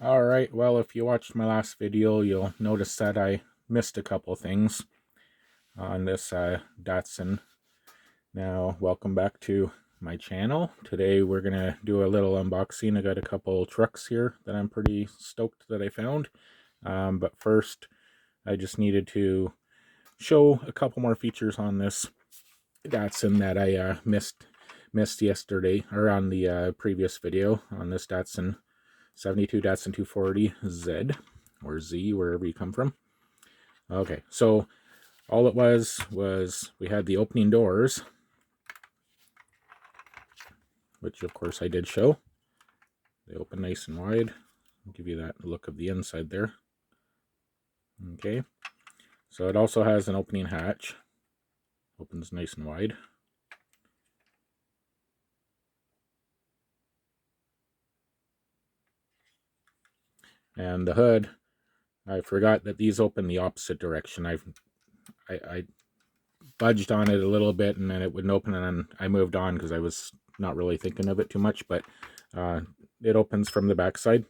Alright, well, if you watched my last video, you'll notice that I missed a couple things on this Datsun. Now, welcome back to my channel. Today we're going to do a little unboxing. I got a couple trucks here that I'm pretty stoked that I found. But first, I just needed to show a couple more features on this Datsun that I missed yesterday, or on the previous video on this Datsun 72 Datsun 240Z, or Z, wherever you come from. Okay, so all it was we had the opening doors, which of course I did show. They open nice and wide. I'll give you that look of the inside there. Okay, so it also has an opening hatch. Opens nice and wide. And the hood, I forgot that these open the opposite direction. I budged on it a little bit and then it wouldn't open, and then I moved on because I was not really thinking of it too much, but it opens from the back side.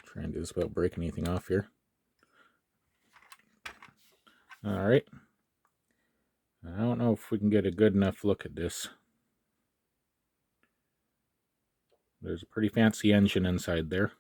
Try and do this without breaking anything off here. Alright. I don't know if we can get a good enough look at this. There's a pretty fancy engine inside there.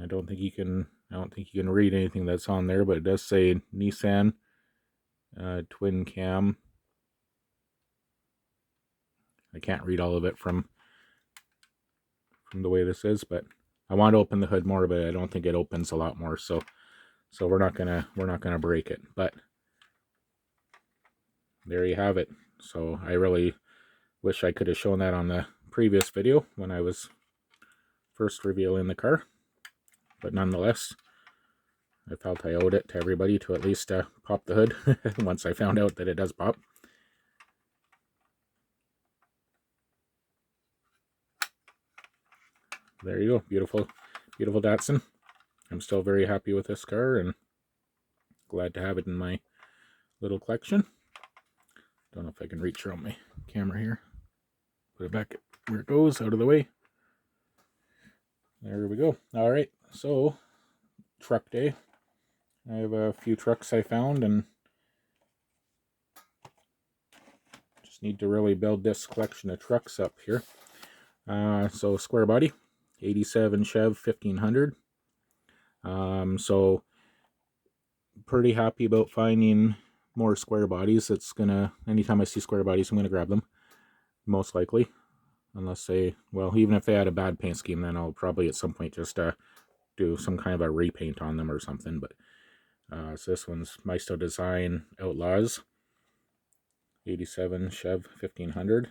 I don't think you can read anything that's on there, but it does say Nissan twin cam. I can't read all of it from the way this is, but I want to open the hood more, but I don't think it opens a lot more, so we're not gonna break it. But there you have it. So I really wish I could have shown that on the previous video when I was first revealing the car, but nonetheless, I felt I owed it to everybody to at least pop the hood once I found out that it does pop. There you go. Beautiful, beautiful Datsun. I'm still very happy with this car and glad to have it in my little collection. Don't know if I can reach around my camera here. Put it back where it goes, out of the way. There we go. Alright, so truck day. I have a few trucks I found and just need to really build this collection of trucks up here. So square body, 87 Chev 1500. So pretty happy about finding more square bodies. It's gonna, anytime I see square bodies, I'm gonna grab them, most likely, unless they, well, even if they had a bad paint scheme, then I'll probably at some point just do some kind of a repaint on them or something. But so this one's Maisto Design Outlaws, 87 Chev 1500.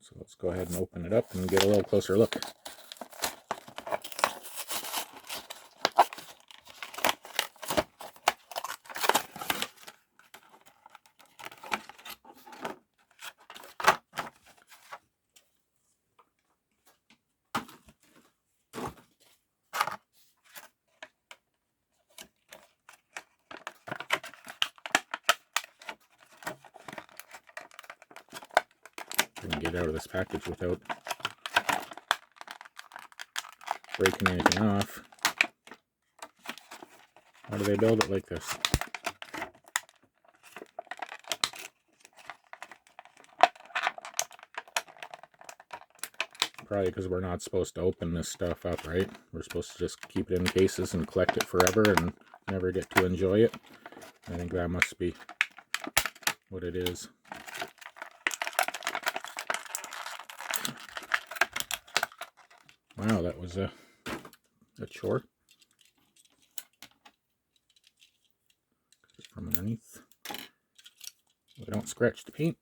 So let's go ahead and open it up and get a little closer look. Get out of this package without breaking anything off. How do they build it like this? Probably because we're not supposed to open this stuff up, right? We're supposed to just keep it in cases and collect it forever and never get to enjoy it. I think that must be what it is. Wow, that was a chore. From underneath. We don't scratch the paint.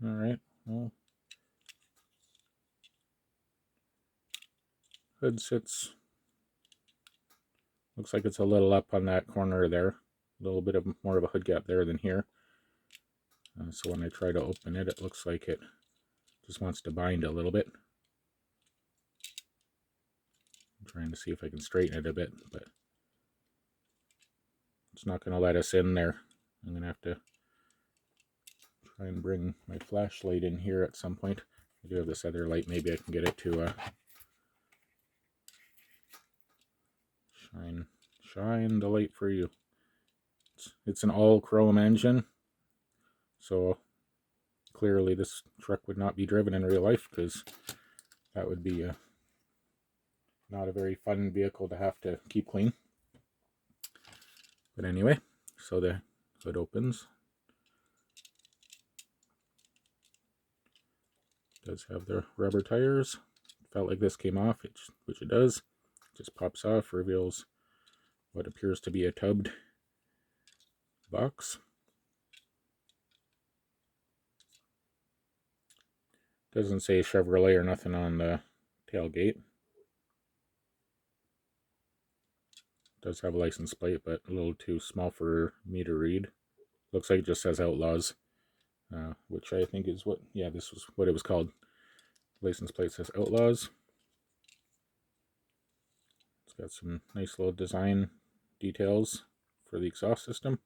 Alright, well, hood sits, looks like it's a little up on that corner there. A little bit of more of a hood gap there than here. So when I try to open it, it looks like it Just wants to bind a little bit. I'm trying to see if I can straighten it a bit, but it's not going to let us in there. I'm going to have to try and bring my flashlight in here at some point. I do have this other light. Maybe I can get it to shine the light for you. It's an all chrome engine, so clearly this truck would not be driven in real life, because that would be not a very fun vehicle to have to keep clean. But anyway, so the hood opens. It does have the rubber tires. Felt like this came off, which it does. It just pops off, reveals what appears to be a tubbed box. Doesn't say Chevrolet or nothing on the tailgate. Does have a license plate, but a little too small for me to read. Looks like it just says Outlaws, which I think is what, yeah, this was what it was called. License plate says Outlaws. It's got some nice little design details for the exhaust system.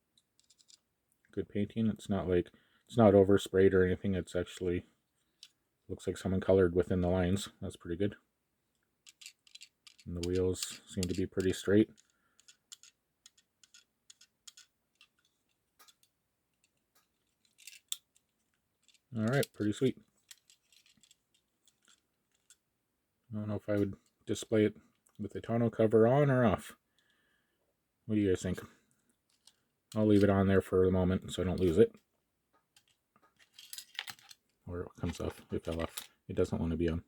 Good painting. It's not oversprayed or anything. It's actually looks like someone colored within the lines. That's pretty good. And the wheels seem to be pretty straight. Alright, pretty sweet. I don't know if I would display it with the tonneau cover on or off. What do you guys think? I'll leave it on there for the moment so I don't lose it. Or it comes off. It fell off. It doesn't want to be on.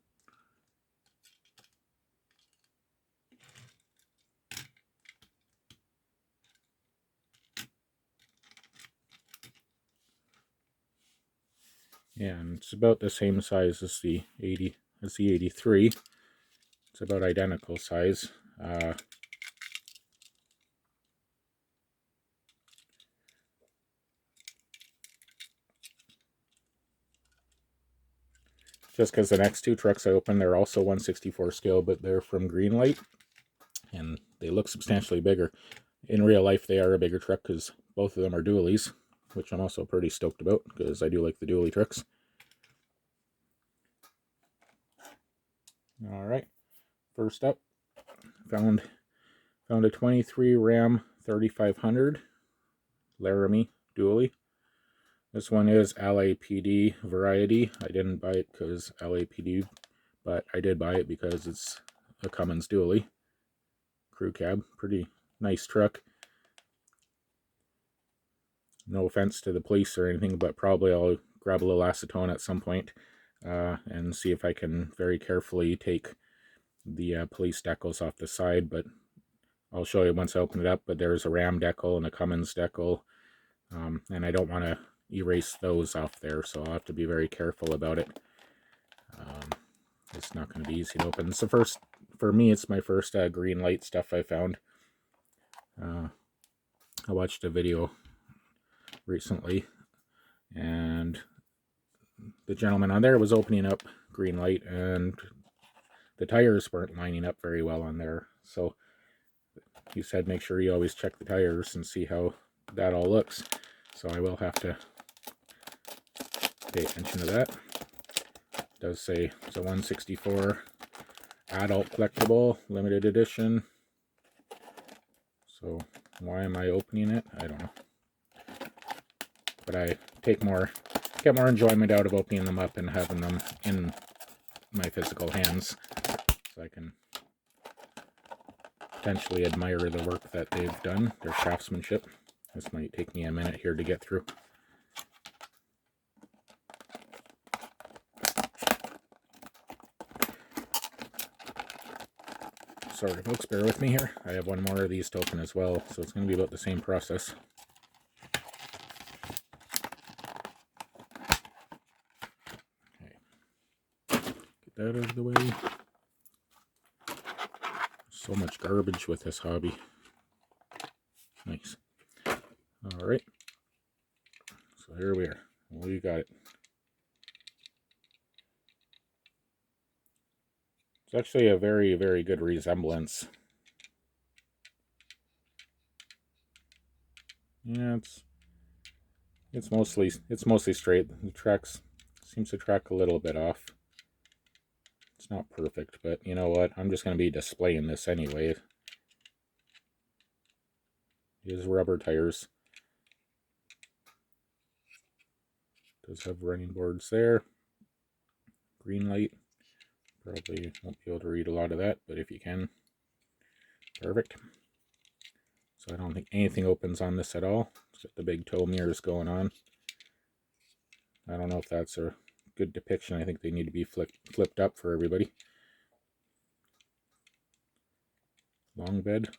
Yeah, and it's about the same size as the 83. It's about identical size. Just because the next two trucks I opened, they're also 1/64 scale, but they're from Greenlight, and they look substantially bigger. In real life, they are a bigger truck because both of them are duallys, which I'm also pretty stoked about because I do like the dually trucks. All right, first up, found a 23 Ram 3500 Laramie dually. This one is LAPD variety. I didn't buy it because LAPD, but I did buy it because it's a Cummins dually. Crew cab, pretty nice truck. No offense to the police or anything, but probably I'll grab a little acetone at some point and see if I can very carefully take the police decals off the side, but I'll show you once I open it up. But there's a Ram decal and a Cummins decal, and I don't want to erase those off there, so I'll have to be very careful about it. It's not going to be easy to open. It's the first, for me, it's my first Greenlight stuff I found. I watched a video recently, and the gentleman on there was opening up Greenlight, and the tires weren't lining up very well on there, so he said make sure you always check the tires and see how that all looks. So I will have to pay attention to that. It does say it's a 1/64 adult collectible limited edition, so why am I opening it? I don't know, but I get more enjoyment out of opening them up and having them in my physical hands, so I can potentially admire the work that they've done, their craftsmanship. This might take me a minute here to get through. Sorry folks, bear with me here. I have one more of these to open as well, so it's going to be about the same process. Okay. Get that out of the way. So much garbage with this hobby. Nice. Alright. So here we are. We got it. It's actually a very, very good resemblance. Yeah, it's mostly straight. The tracks seems to track a little bit off. It's not perfect, but you know what? I'm just going to be displaying this anyway. These rubber tires. Does have running boards there. Greenlight. Probably won't be able to read a lot of that, but if you can, perfect. So I don't think anything opens on this at all. It's got the big tow mirrors going on. I don't know if that's a good depiction. I think they need to be flipped up for everybody. Long bed.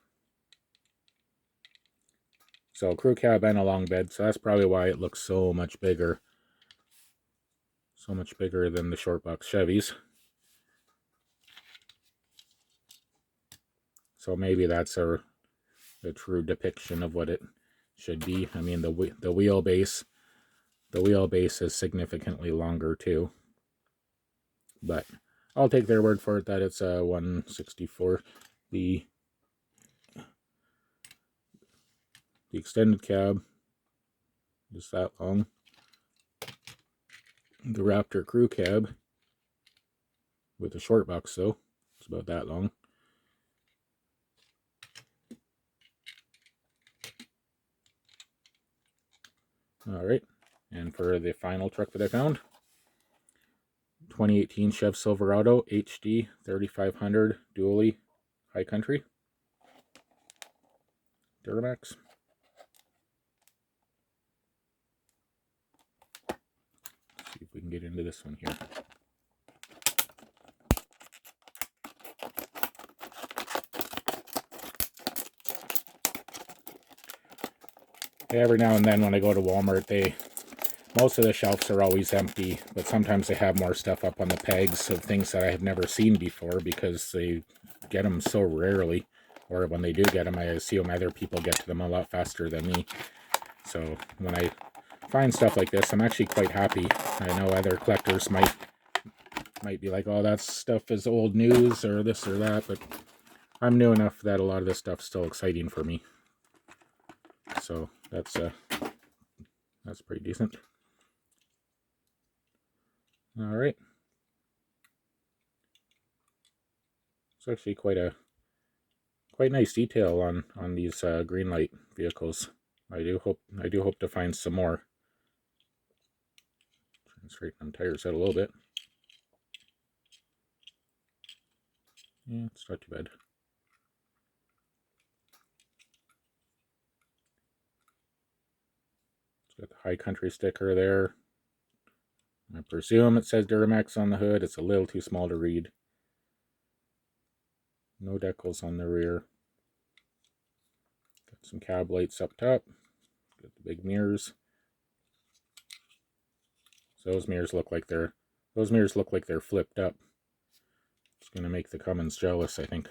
So crew cab and a long bed, so that's probably why it looks so much bigger. So much bigger than the short box Chevys. So maybe that's a true depiction of what it should be. I mean, the wheelbase is significantly longer too. But I'll take their word for it that it's a 164. The extended cab is that long. The Raptor crew cab with a short box though, it's about that long. Alright, and for the final truck that I found, 2018 Chev Silverado HD 3500 dually high country. Duramax. Let's see if we can get into this one here. Every now and then when I go to Walmart, most of the shelves are always empty, but sometimes they have more stuff up on the pegs of things that I have never seen before because they get them so rarely, or when they do get them, I assume other people get to them a lot faster than me. So when I find stuff like this, I'm actually quite happy. I know other collectors might be like, oh, that stuff is old news or this or that, but I'm new enough that a lot of this stuff's still exciting for me. So that's pretty decent. All right. It's actually quite nice detail on these Greenlight vehicles. I do hope to find some more. Try and straighten them tires out a little bit. Yeah, it's not too bad. It's got the high country sticker there. I presume it says Duramax on the hood. It's a little too small to read. No decals on the rear. Got some cab lights up top. Got the big mirrors. So those mirrors look like they're flipped up. It's gonna make the Cummins jealous, I think.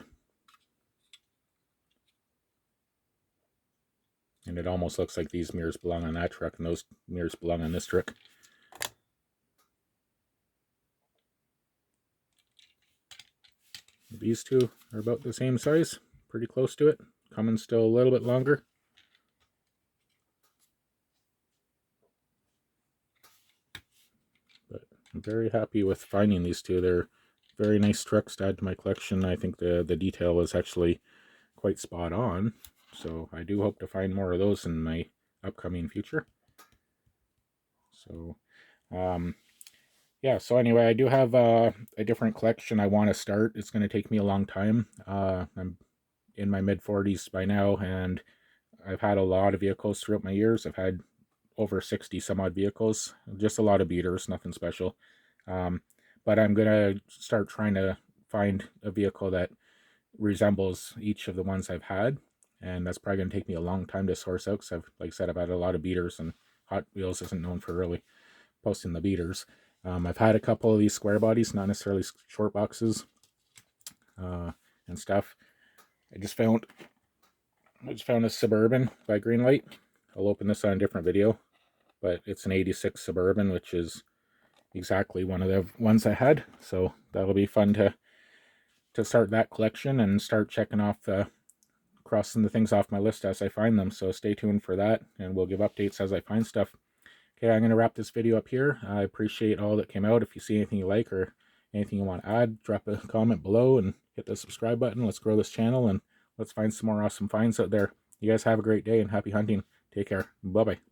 And it almost looks like these mirrors belong on that truck and those mirrors belong on this truck. These two are about the same size, pretty close to it. Cummins still a little bit longer. But I'm very happy with finding these two. They're very nice trucks to add to my collection. I think the detail is actually quite spot on. So I do hope to find more of those in my upcoming future. So, yeah, so anyway, I do have a different collection I want to start. It's going to take me a long time. I'm in my mid-40s by now, and I've had a lot of vehicles throughout my years. I've had over 60 some odd vehicles, just a lot of beaters, nothing special. But I'm going to start trying to find a vehicle that resembles each of the ones I've had, and that's probably going to take me a long time to source out because like I said, I've had a lot of beaters, and Hot Wheels isn't known for really posting the beaters. I've had a couple of these square bodies, not necessarily short boxes and stuff. I just found a Suburban by Greenlight. I'll open this on a different video, but it's an 86 Suburban, which is exactly one of the ones I had, so that'll be fun to to start that collection and start checking off crossing the things off my list as I find them. So stay tuned for that, and we'll give updates as I find stuff. Okay, I'm going to wrap this video up here. I appreciate all that came out. If you see anything you like or anything you want to add, drop a comment below and hit the subscribe button. Let's grow this channel and let's find some more awesome finds out there. You guys have a great day and happy hunting. Take care. Bye-bye.